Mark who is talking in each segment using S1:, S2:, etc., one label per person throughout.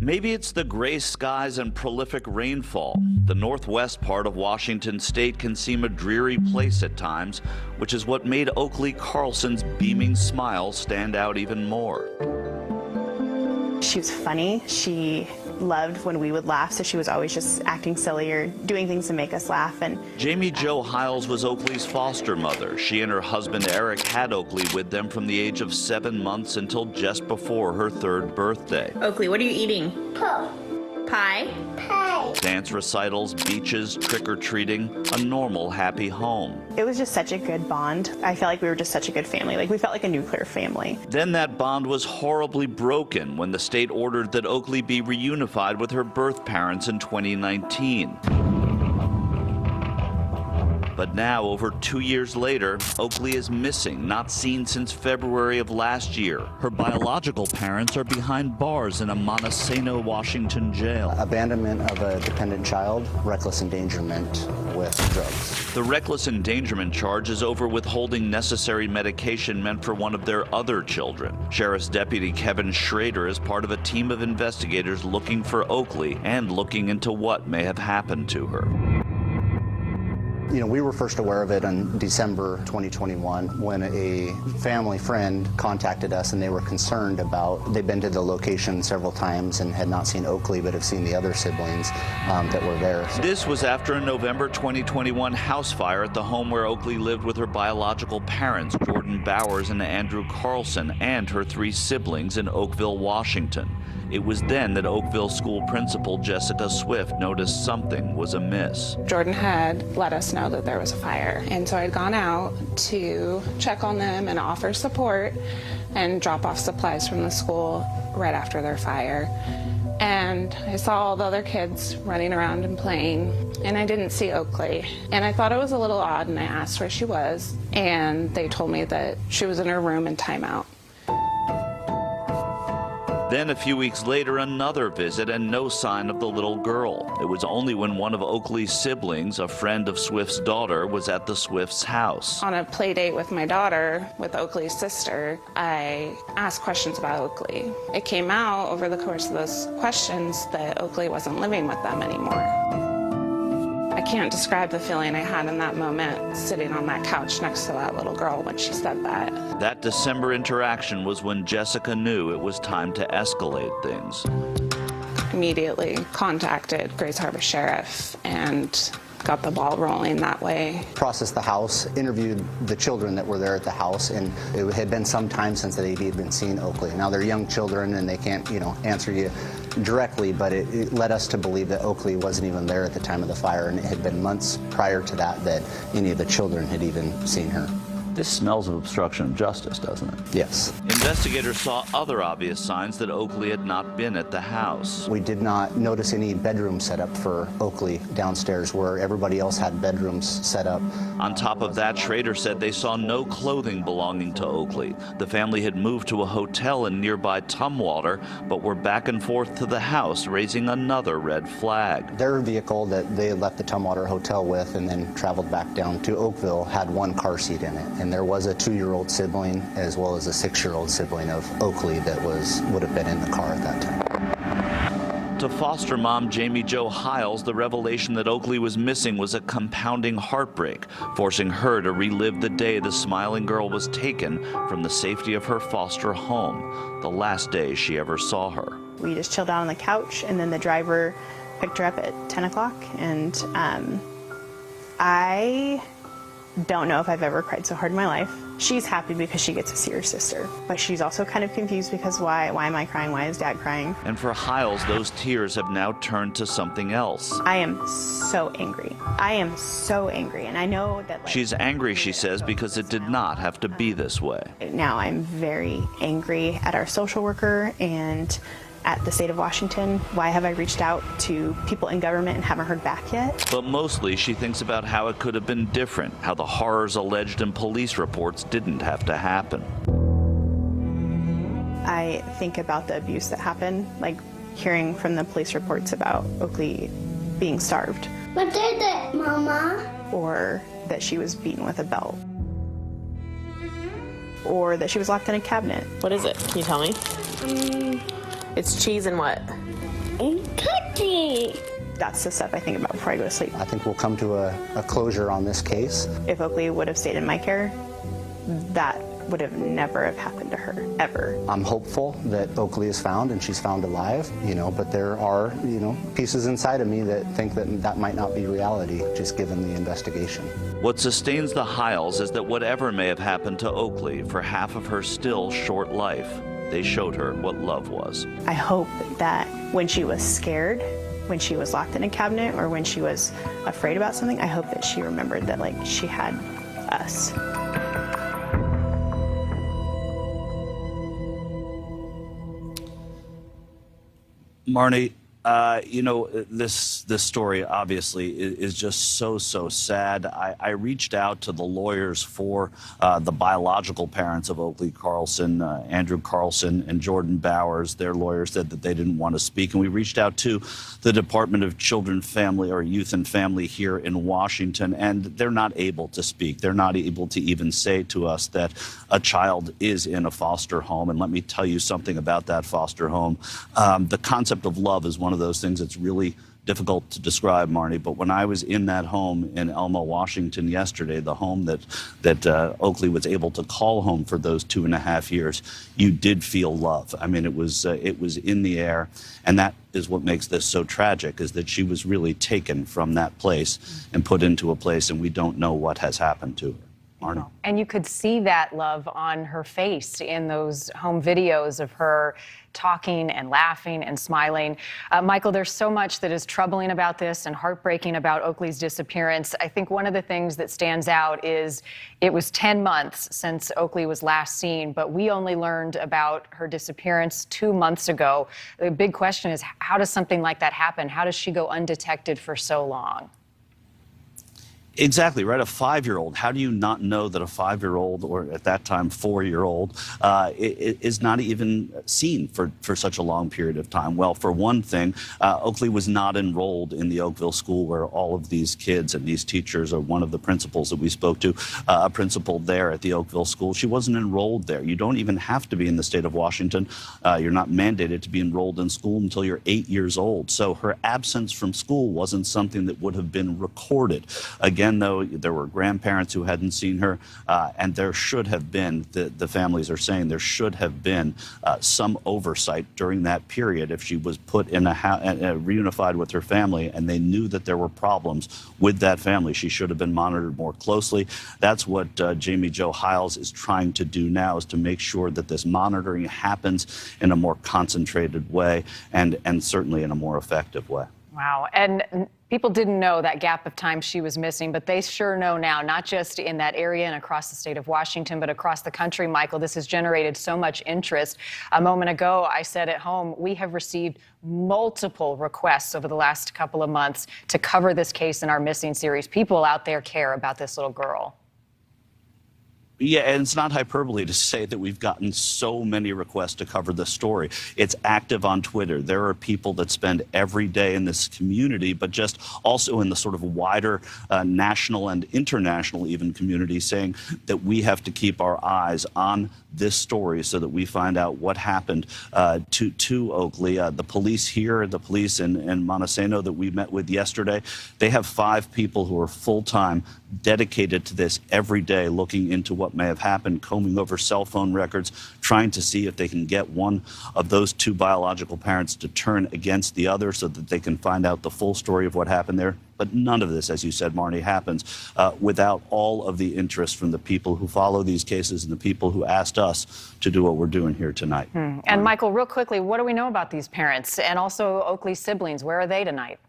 S1: Maybe it's the gray skies and prolific rainfall. The northwest part of Washington state can seem a dreary place at times, which is what made Oakley Carlson's beaming smile stand out even more.
S2: She was funny. She loved when we would laugh, so she was always just acting silly or doing things to make us laugh. And
S1: Jamie Jo Hiles was Oakley's foster mother. She and her husband Eric had Oakley with them from the age of 7 months until just before her 3rd birthday.
S3: Oakley, what are you eating?
S4: Pie.
S3: Pie?
S4: Pie.
S1: Dance recitals, beaches, trick-or-treating, a normal, happy home.
S2: it was just such a good bond. I felt like we were just such a good family. Like, we felt like a nuclear family.
S1: Then that bond was horribly broken when the state ordered that Oakley be reunified with her birth parents in 2019. But now, over 2 years later, Oakley is missing, not seen since February of last year. Her biological parents are behind bars in a Montesano, Washington jail.
S5: Abandonment of a dependent child, reckless endangerment with drugs.
S1: The reckless endangerment charge is over withholding necessary medication meant for one of their other children. Sheriff's Deputy Kevin Schrader is part of a team of investigators looking for Oakley and looking into what may have happened to her.
S5: You know, we were first aware of it in December 2021 when a family friend contacted us and they were concerned about, they'd been to the location several times and had not seen Oakley but have seen the other siblings that were there.
S1: This was after a November 2021 house fire at the home where Oakley lived with her biological parents, Jordan Bowers and Andrew Carlson, and her 3 siblings in Oakville, Washington. It was then that Oakville school principal Jessica Swift noticed something was amiss.
S6: Jordan had let us know that there was a fire, and so I'd gone out to check on them and offer support and drop off supplies from the school right after their fire. And I saw all the other kids running around and playing, and I didn't see Oakley. And I thought it was a little odd, and I asked where she was, and they told me that she was in her room in timeout.
S1: Then a few weeks later, another visit and no sign of the little girl. It was only when one of Oakley's siblings, a friend of Swift's daughter, was at the Swift's house.
S6: On a play date with my daughter, with Oakley's sister, I asked questions about Oakley. It came out over the course of those questions that Oakley wasn't living with them anymore. I can't describe the feeling I had in that moment, sitting on that couch next to that little girl when she said that.
S1: That December interaction was when Jessica knew it was time to escalate things.
S6: Immediately contacted Grace Harbor Sheriff and got the ball rolling that way.
S5: Processed the house, interviewed the children that were there at the house, and it had been some time since they had even seen Oakley. Now they're young children and they can't, answer you directly, but it led us to believe that Oakley wasn't even there at the time of the fire, and it had been months prior to that any of the children had even seen her.
S1: This smells of obstruction of justice, doesn't it?
S5: Yes.
S1: Investigators saw other obvious signs that Oakley had not been at the house.
S5: We did not notice any bedroom set up for Oakley downstairs where everybody else had bedrooms set up.
S1: On top of that, Schrader said they saw no clothing belonging to Oakley. The family had moved to a hotel in nearby Tumwater, but were back and forth to the house, raising another red flag.
S5: Their vehicle that they left the Tumwater Hotel with and then traveled back down to Oakville had 1 car seat in it. And there was a 2-year-old sibling as well as a 6-year-old sibling of Oakley that would have been in the car at that time.
S1: To foster mom Jamie Jo Hiles, the revelation that Oakley was missing was a compounding heartbreak, forcing her to relive the day the smiling girl was taken from the safety of her foster home, the last day she ever saw her.
S2: We just chilled out on the couch, and then the driver picked her up at 10 o'clock, and I don't know if I've ever cried so hard in my life. She's happy because she gets to see her sister, but she's also kind of confused because why am I crying? Why is Dad crying?
S1: And for Hiles, those tears have now turned to something else.
S2: I am so angry. I am so angry, and I know that
S1: She's angry, she says, because it did not have to be this way.
S2: Now I'm very angry at our social worker and at the state of Washington. Why have I reached out to people in government and haven't heard back yet?
S1: But mostly she thinks about how it could have been different, how the horrors alleged in police reports didn't have to happen.
S2: I think about the abuse that happened, like hearing from the police reports about Oakley being starved.
S4: What did it, Mama?
S2: Or that she was beaten with a belt. Or that she was locked in a cabinet.
S3: What is it? Can you tell me? It's cheese and what?
S4: Cookie.
S2: That's the stuff I think about before I go to sleep.
S5: I think we'll come to a closure on this case.
S2: If Oakley would have stayed in my care, that would have never have happened to her, ever.
S5: I'm hopeful that Oakley is found and she's found alive, but there are, pieces inside of me that think that that might not be reality, just given the investigation.
S1: What sustains the Hiles is that whatever may have happened to Oakley for half of her still short life, they showed her what love was.
S2: I hope that when she was scared, when she was locked in a cabinet, or when she was afraid about something, I hope that she remembered that, like, she had us.
S1: Marnie, this story obviously is just so sad. I reached out to the lawyers for the biological parents of Oakley Carlson, Andrew Carlson and Jordan Bowers. Their lawyers said that they didn't want to speak. And we reached out to the Department of Children, Family, or Youth and Family here in Washington, and they're not able to speak. They're not able to even say to us that a child is in a foster home. And let me tell you something about that foster home. The concept of love is one of those things that's really difficult to describe, Marnie, but when I was in that home in Elma, Washington yesterday, the home that Oakley was able to call home for those 2.5 years, you did feel love. I mean, it was in the air, and that is what makes this so tragic, is that she was really taken from that place and put into a place, and we don't know what has happened to her. Marnie.
S7: And you could see that love on her face in those home videos of her talking and laughing and smiling. Michael, there's so much that is troubling about this and heartbreaking about Oakley's disappearance. I think one of the things that stands out is it was 10 months since Oakley was last seen, but we only learned about her disappearance 2 months ago. The big question is, how does something like that happen? How does she go undetected for so long?
S1: Exactly, right? A 5-year-old. How do you not know that a 5-year-old, or at that time 4-year-old, is not even seen for such a long period of time? Well, for one thing, Oakley was not enrolled in the Oakville school where all of these kids and these teachers are. One of the principals that we spoke to, a principal there at the Oakville school, she wasn't enrolled there. You don't even have to be in the state of Washington. You're not mandated to be enrolled in school until you're 8 years old. So her absence from school wasn't something that would have been recorded. Again, though, there were grandparents who hadn't seen her, and there should have been, the families are saying, there should have been some oversight during that period if she was put in reunified with her family, and they knew that there were problems with that family. She should have been monitored more closely. That's what Jamie Jo Hiles is trying to do now, is to make sure that this monitoring happens in a more concentrated way and certainly in a more effective way.
S7: Wow. And people didn't know that gap of time she was missing, but they sure know now, not just in that area and across the state of Washington, but across the country. Michael, this has generated so much interest. A moment ago, I said at home, we have received multiple requests over the last couple of months to cover this case in our Missing series. People out there care about this little girl.
S1: Yeah, and it's not hyperbole to say that we've gotten so many requests to cover this story. It's active on Twitter. There are people that spend every day in this community, but just also in the sort of wider national and international even community, saying that we have to keep our eyes on this story so that we find out what happened to Oakley. The police here, the police in Montesano that we met with yesterday, they have 5 people who are full-time dedicated to this every day, looking into what may have happened, combing over cell phone records, trying to see if they can get one of those 2 biological parents to turn against the other so that they can find out the full story of what happened there. But none of this, as you said, Marnie, happens without all of the interest from the people who follow these cases and the people who asked us to do what we're doing here tonight.
S7: And Michael, real quickly, what do we know about these parents and also Oakley's siblings? Where are they tonight?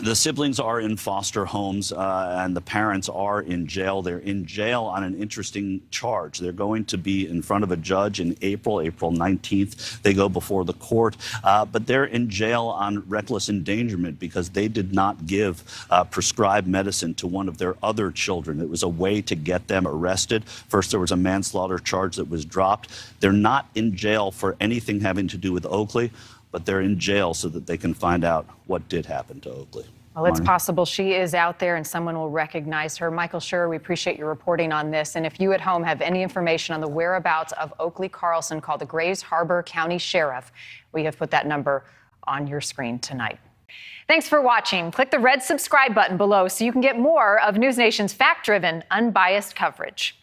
S1: The siblings are in foster homes, and the parents are in jail. They're in jail on an interesting charge. They're going to be in front of a judge in April 19th. They go before the court, but they're in jail on reckless endangerment because they did not give prescribed medicine to one of their other children. It was a way to get them arrested. First, there was a manslaughter charge that was dropped. They're not in jail for anything having to do with Oakley, but they're in jail so that they can find out what did happen to Oakley.
S7: Well, it's possible she is out there and someone will recognize her. Michael Schur, we appreciate your reporting on this. And if you at home have any information on the whereabouts of Oakley Carlson, call the Grays Harbor County Sheriff. We have put that number on your screen tonight. Thanks for watching. Click the red subscribe button below so you can get more of News Nation's fact-driven, unbiased coverage.